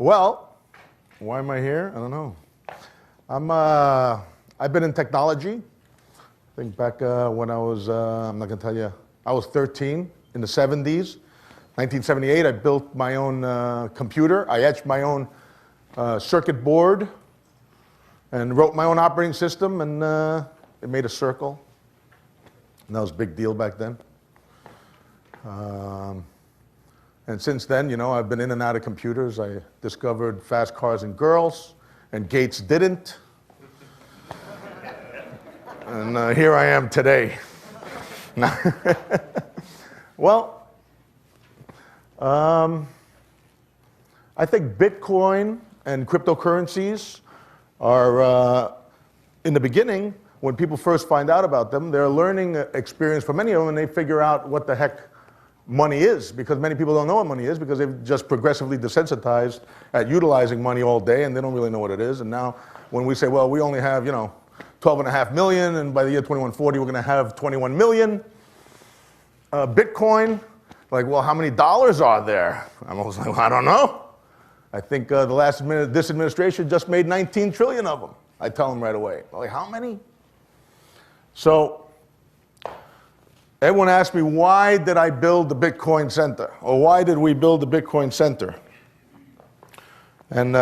Well, why am I here? I don't know. I've been in technology. I think back when I was, I'm not going to tell you, I was 13 in the 70s. 1978, I built my own computer. I etched my own circuit board and wrote my own operating system, and it made a circle. And that was a big deal back then. And since then, you know, I've been in and out of computers. I discovered fast cars and girls, and Gates didn't. And here I am today. Well, I think Bitcoin and cryptocurrencies are, in the beginning, when people first find out about them, they're a learning experience for many of them, and they figure out what the heck money is, because many people don't know what money is because they've just progressively desensitized at utilizing money all day, and they don't really know what it is. And now when we say, well, we only have, you know, 12.5 million, and by the year 2140 we're going to have 21 million Bitcoin, like, well, how many dollars are there? I'm always like, well, I don't know. I think this administration just made 19 trillion of them. I tell them right away. Like, how many? So everyone asks me, why did I build the Bitcoin Center? Or why did we build the Bitcoin Center? And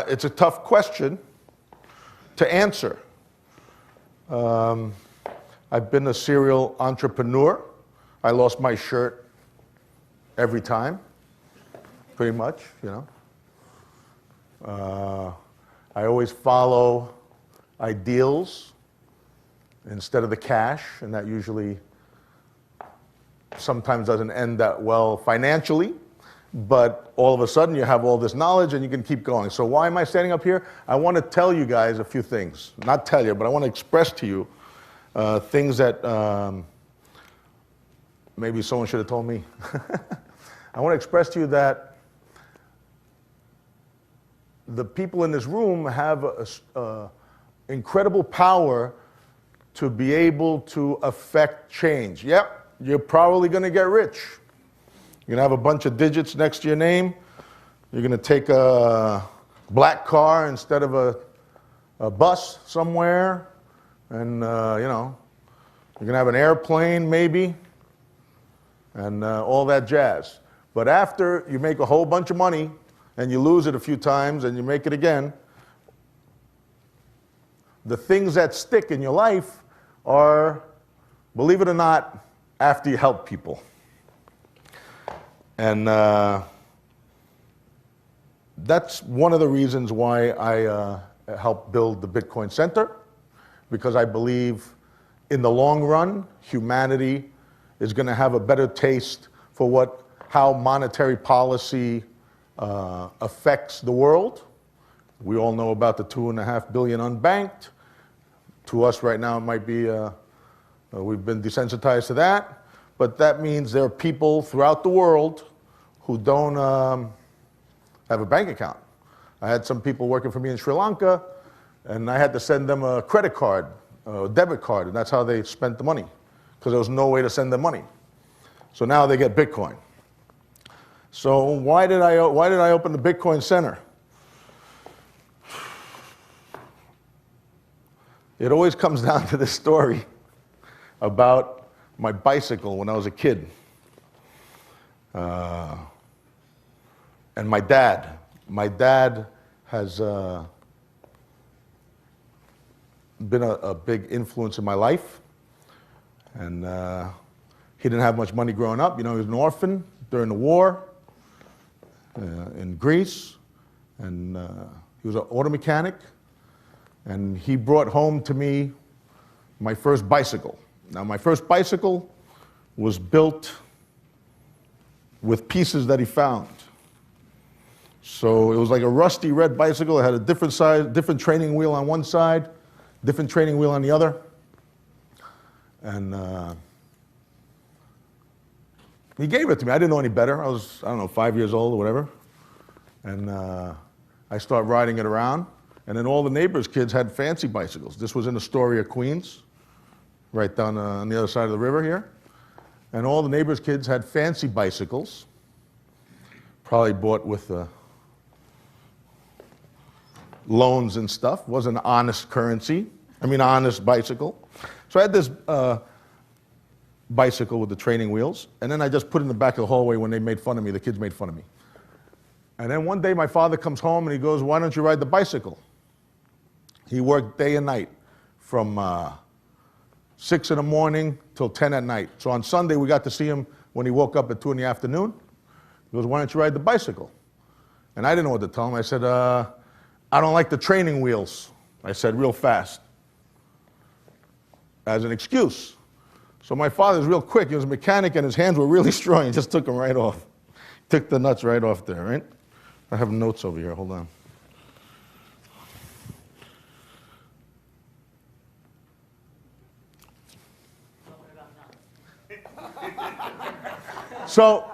it's a tough question to answer. I've been a serial entrepreneur. I lost my shirt every time, pretty much, you know. I always follow ideals instead of the cash, and that usually sometimes doesn't end that well financially, but all of a sudden you have all this knowledge and you can keep going. So why am I standing up here? I want to tell you guys a few things. Not tell you, but I want to express to you things that maybe someone should have told me. I want to express to you that the people in this room have incredible power to be able to affect change. Yep, you're probably going to get rich. You're going to have a bunch of digits next to your name. You're going to take a black car instead of a bus somewhere. And, you know, you're going to have an airplane maybe, and all that jazz. But after you make a whole bunch of money and you lose it a few times and you make it again, the things that stick in your life are, believe it or not, after you help people. And that's one of the reasons why I helped build the Bitcoin Center, because I believe in the long run, humanity is going to have a better taste for how monetary policy affects the world. We all know about the 2.5 billion unbanked. To us right now, it might be, we've been desensitized to that, but that means there are people throughout the world who don't have a bank account. I had some people working for me in Sri Lanka, and I had to send them a credit card, a debit card, and that's how they spent the money, because there was no way to send them money. So now they get Bitcoin. So why did I open the Bitcoin Center? It always comes down to this story about my bicycle when I was a kid. And my dad. My dad has been a big influence in my life. And he didn't have much money growing up. You know, he was an orphan during the war in Greece. And he was an auto mechanic. And he brought home to me my first bicycle. Now, my first bicycle was built with pieces that he found. So it was like a rusty red bicycle. It had a different size, different training wheel on one side, different training wheel on the other. And he gave it to me. I didn't know any better. I was, I don't know, 5 years old or whatever. And I started riding it around. And then all the neighbors' kids had fancy bicycles. This was in Astoria, Queens, right down on the other side of the river here. And all the neighbors' kids had fancy bicycles, probably bought with loans and stuff. It wasn't an honest currency. I mean, honest bicycle. So I had this bicycle with the training wheels, and then I just put it in the back of the hallway when they made fun of me. The kids made fun of me. And then one day my father comes home and he goes, "Why don't you ride the bicycle?" He worked day and night from 6 in the morning till 10 at night. So on Sunday we got to see him when he woke up at 2 in the afternoon. He goes, "Why don't you ride the bicycle?" And I didn't know what to tell him. I said, "I don't like the training wheels." I said real fast, as an excuse. So my father's real quick. He was a mechanic and his hands were really strong. He just took them right off. Took the nuts right off there, right? I have notes over here. Hold on. So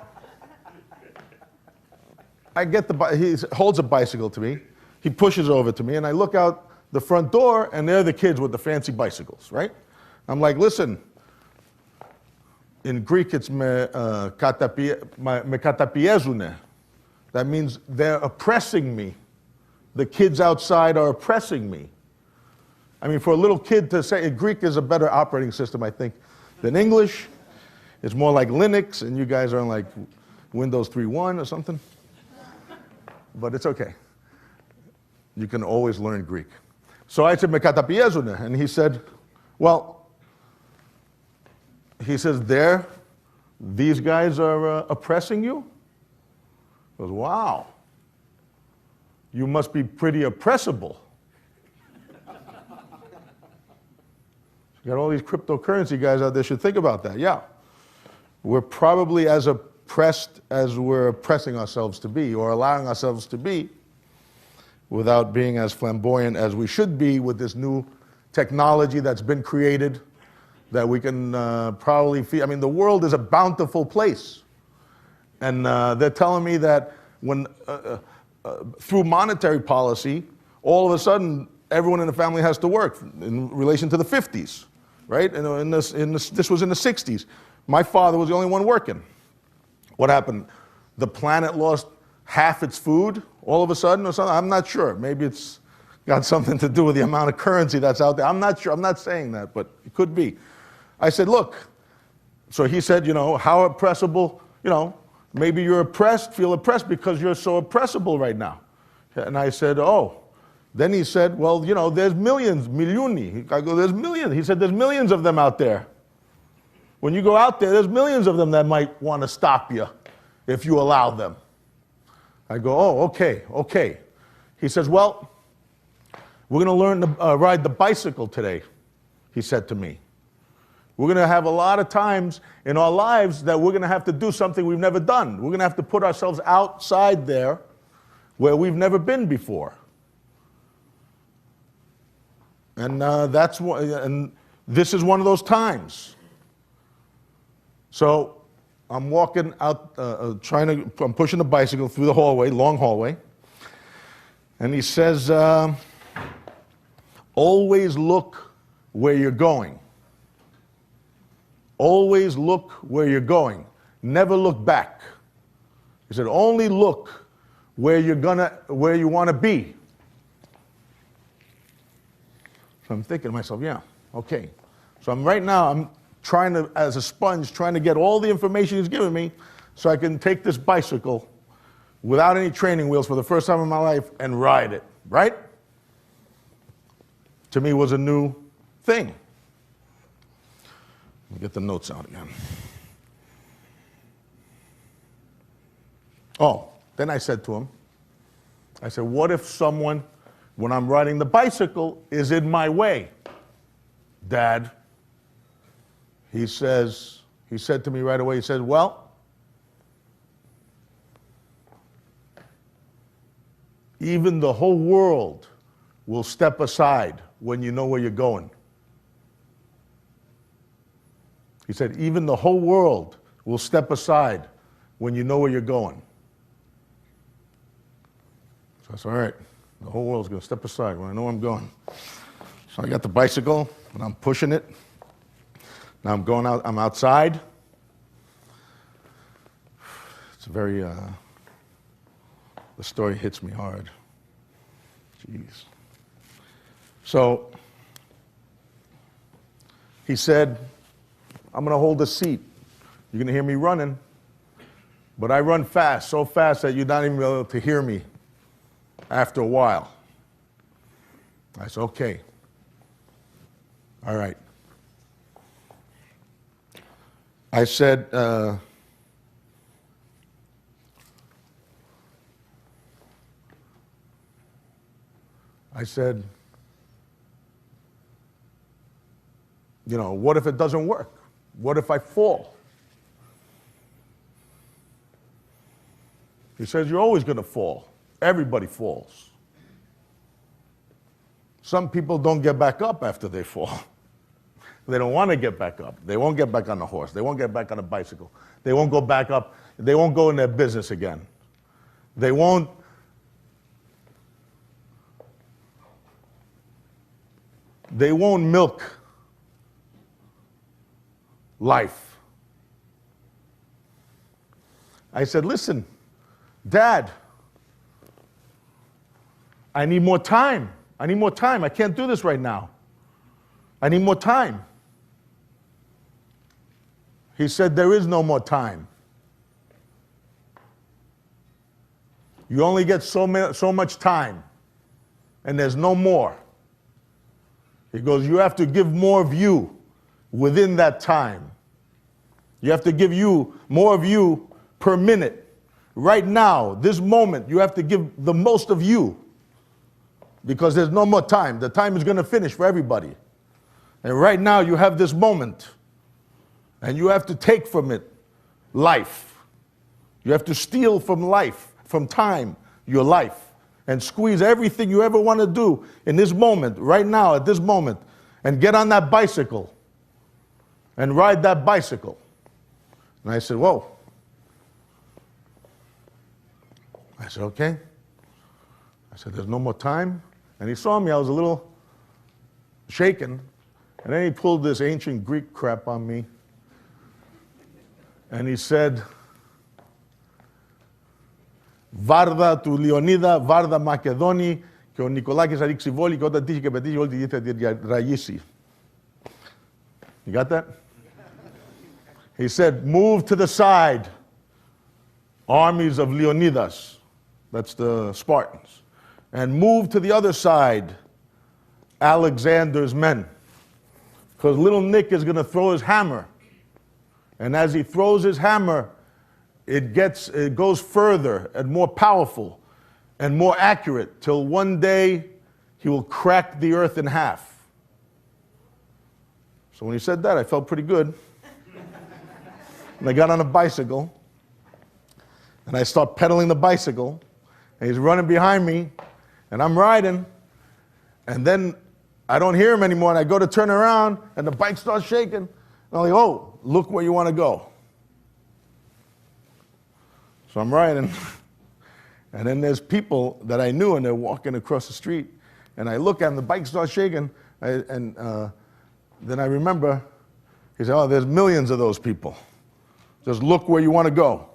I get he holds a bicycle to me. He pushes over to me, and I look out the front door, and there are the kids with the fancy bicycles, right? I'm like, "Listen." In Greek, it's me katapiezune. That means they're oppressing me. The kids outside are oppressing me. I mean, for a little kid to say, Greek is a better operating system, I think, than English. It's more like Linux, and you guys are on like Windows 3.1 or something. But it's okay. You can always learn Greek. So I said, "Me katapiezune," and he said, "Well," he says, "these guys are oppressing you?" He goes, "Wow, you must be pretty oppressible." You got all these cryptocurrency guys out there should think about that. Yeah, we're probably as oppressed as we're oppressing ourselves to be, or allowing ourselves to be, without being as flamboyant as we should be with this new technology that's been created, that we can probably feel. I mean, the world is a bountiful place. And they're telling me that when, through monetary policy, all of a sudden, everyone in the family has to work in relation to the 50s, right? And this was in the 60s. My father was the only one working. What happened? The planet lost half its food all of a sudden or something? I'm not sure. Maybe it's got something to do with the amount of currency that's out there. I'm not sure. I'm not saying that, but it could be. I said, "Look," so he said, "How oppressible, maybe you're oppressed, feel oppressed because you're so oppressible right now." And I said, "Oh." Then he said, "Well, there's millions, milioni." I go, "There's millions." He said, "There's millions of them out there. When you go out there, there's millions of them that might want to stop you if you allow them." I go, "Oh, okay." He says, "Well, we're going to learn to ride the bicycle today," he said to me. "We're going to have a lot of times in our lives that we're going to have to do something we've never done. We're going to have to put ourselves outside there where we've never been before." And and this is one of those times. So I'm walking out, I'm pushing the bicycle through the hallway, long hallway, and he says, "Always look where you're going. Always look where you're going. Never look back." He said, "Only look where you want to be." So I'm thinking to myself, yeah, okay. So I'm trying to, as a sponge, trying to get all the information he's giving me so I can take this bicycle without any training wheels for the first time in my life and ride it, right? To me, was a new thing. Let me get the notes out again. Oh, then I said to him, "What if someone, when I'm riding the bicycle, is in my way, Dad?" He said to me right away, he said, "Well, even the whole world will step aside when you know where you're going." He said, "Even the whole world will step aside when you know where you're going." So I said, "All right, the whole world's going to step aside when I know where I'm going." So I got the bicycle, and I'm pushing it. Now I'm going out, I'm outside. It's very, the story hits me hard. Jeez. So he said, I'm going to hold the seat. You're going to hear me running, but I run fast, so fast that you're not even able to hear me after a while. I said, okay. All right. I said, you know, what if it doesn't work? What if I fall? He says, you're always going to fall. Everybody falls. Some people don't get back up after they fall. They don't want to get back up. They won't get back on the horse. They won't get back on a bicycle. They won't go back up. They won't go in their business again. They won't milk life. I said, listen, Dad, I need more time. I need more time. I can't do this right now. I need more time. He said, there is no more time. You only get so much time, and there's no more. He goes, you have to give more of you within that time. You have to give you more of you per minute. Right now, this moment, you have to give the most of you because there's no more time. The time is going to finish for everybody. And right now, you have this moment, and you have to take from it life. You have to steal from life, from time, your life, and squeeze everything you ever want to do in this moment, right now, at this moment, and get on that bicycle and ride that bicycle. And I said, whoa. I said, okay. I said, there's no more time. And he saw me, I was a little shaken. And then he pulled this ancient Greek crap on me. And he said, Βάρδα του Λεωνίδα, Βάρδα Μακεδόνη, και ο Νικολάκης θα ρίξει βόλη, και όταν τύχει και πετύχει όλη τη γη θα τη ραγίσει. You got that? He said, move to the side, armies of Leonidas, that's the Spartans, and move to the other side, Alexander's men. Because little Nick is going to throw his hammer. And as he throws his hammer, it goes further and more powerful and more accurate till one day he will crack the earth in half. So when he said that, I felt pretty good. And I got on a bicycle, and I start pedaling the bicycle, and he's running behind me, and I'm riding, and then I don't hear him anymore, and I go to turn around, and the bike starts shaking, and I'm like, oh, look where you want to go. So I'm riding, and then there's people that I knew, and they're walking across the street, and I look at them, the bike starts shaking, and then I remember, he said, oh, there's millions of those people. Just look where you want to go.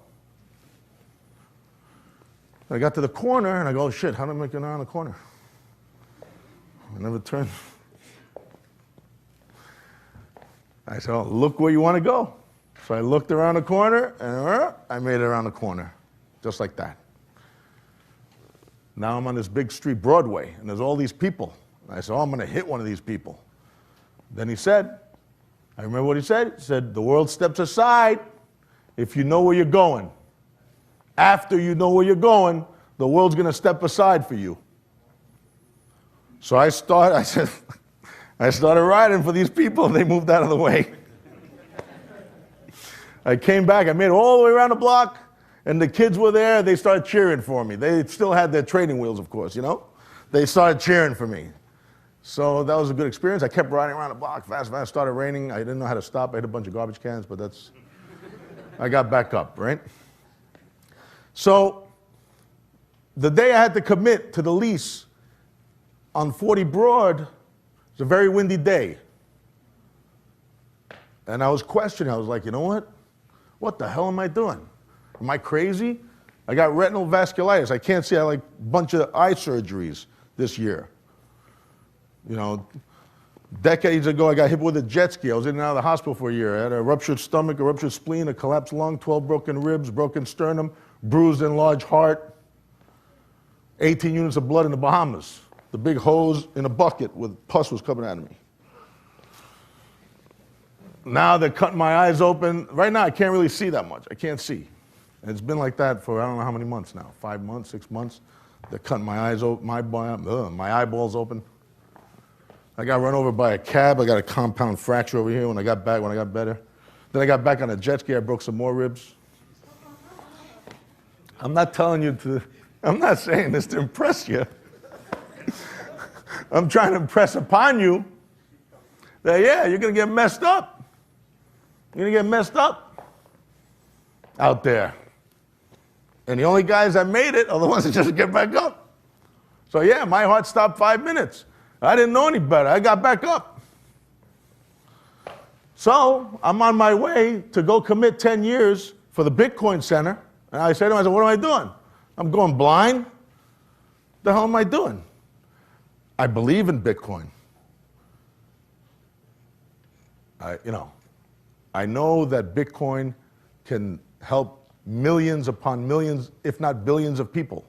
I got to the corner, and I go, oh, shit, how do I get around the corner? I never turned. I said, oh, look where you want to go. So I looked around the corner, and I made it around the corner, just like that. Now I'm on this big street, Broadway, and there's all these people. And I said, oh, I'm going to hit one of these people. Then he said, I remember what he said. He said, the world steps aside if you know where you're going. After you know where you're going, the world's going to step aside for you. So I started riding for these people, and they moved out of the way. I came back, I made it all the way around the block, and the kids were there, they started cheering for me. They still had their training wheels, of course, you know? They started cheering for me. So that was a good experience. I kept riding around the block fast. It started raining. I didn't know how to stop. I hit a bunch of garbage cans, but I got back up, right? So the day I had to commit to the lease on 40 Broad, it was a very windy day. And I was questioning. I was like, you know what? What the hell am I doing? Am I crazy? I got retinal vasculitis. I can't see. I had like a bunch of eye surgeries. this year. You know, decades ago, I got hit with a jet ski. I was in and out of the hospital for a year. I had a ruptured stomach, a ruptured spleen, a collapsed lung, 12 broken ribs, broken sternum, bruised enlarged heart, 18 units of blood in the Bahamas. The big hose in a bucket with pus was coming out of me. Now they're cutting my eyes open. Right now, I can't really see that much. I can't see. And it's been like that for I don't know how many months now, 5 months, 6 months. They're cutting my eyes open, my eyeballs open. I got run over by a cab. I got a compound fracture over here when I got better. Then I got back on a jet ski. I broke some more ribs. I'm not saying this to impress you. I'm trying to impress upon you that, yeah, you're going to get messed up. You're going to get messed up out there. And the only guys that made it are the ones that just get back up. So, yeah, my heart stopped 5 minutes. I didn't know any better. I got back up. So I'm on my way to go commit 10 years for the Bitcoin Center. And I said to myself, what am I doing? I'm going blind? The hell am I doing? I believe in Bitcoin. I know that Bitcoin can help millions upon millions, if not billions of people.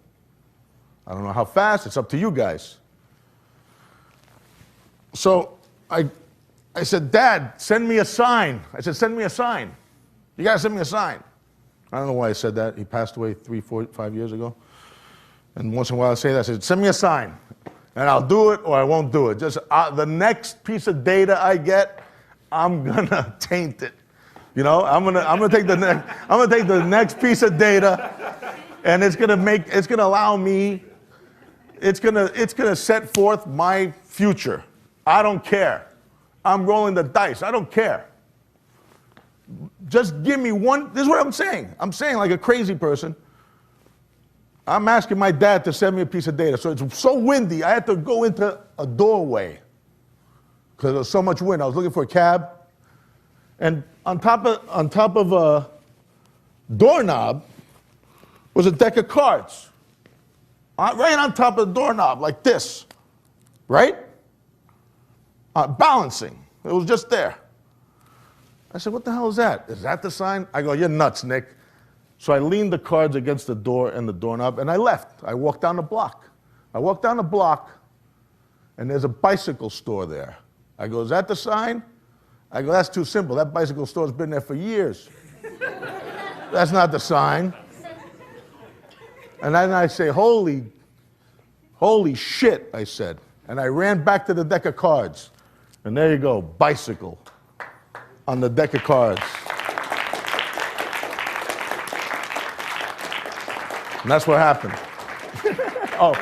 I don't know how fast. It's up to you guys. So I said, Dad, send me a sign. I said, send me a sign. You got to send me a sign. I don't know why I said that. He passed away 3, 4, 5 years ago. And once in a while I say that. I said, send me a sign. And I'll do it or I won't do it. Just the next piece of data I get, I'm going to taint it. You know, I'm gonna take the next piece of data, and it's gonna allow me, it's gonna set forth my future. I don't care. I'm rolling the dice. I don't care. Just give me one. This is what I'm saying. I'm saying like a crazy person. I'm asking my dad to send me a piece of data. So it's so windy, I had to go into a doorway because there was so much wind. I was looking for a cab, and on top of a doorknob was a deck of cards. Right on top of the doorknob, like this, right? Balancing. It was just there. I said, what the hell is that? Is that the sign? I go, you're nuts, Nick. So I leaned the cards against the door and the doorknob, and I left. I walked down the block. And there's a bicycle store there. I go, is that the sign? I go, that's too simple. That bicycle store's been there for years. That's not the sign. And then I say, holy shit, I said. And I ran back to the deck of cards. And there you go, bicycle on the deck of cards. And that's what happened. Oh.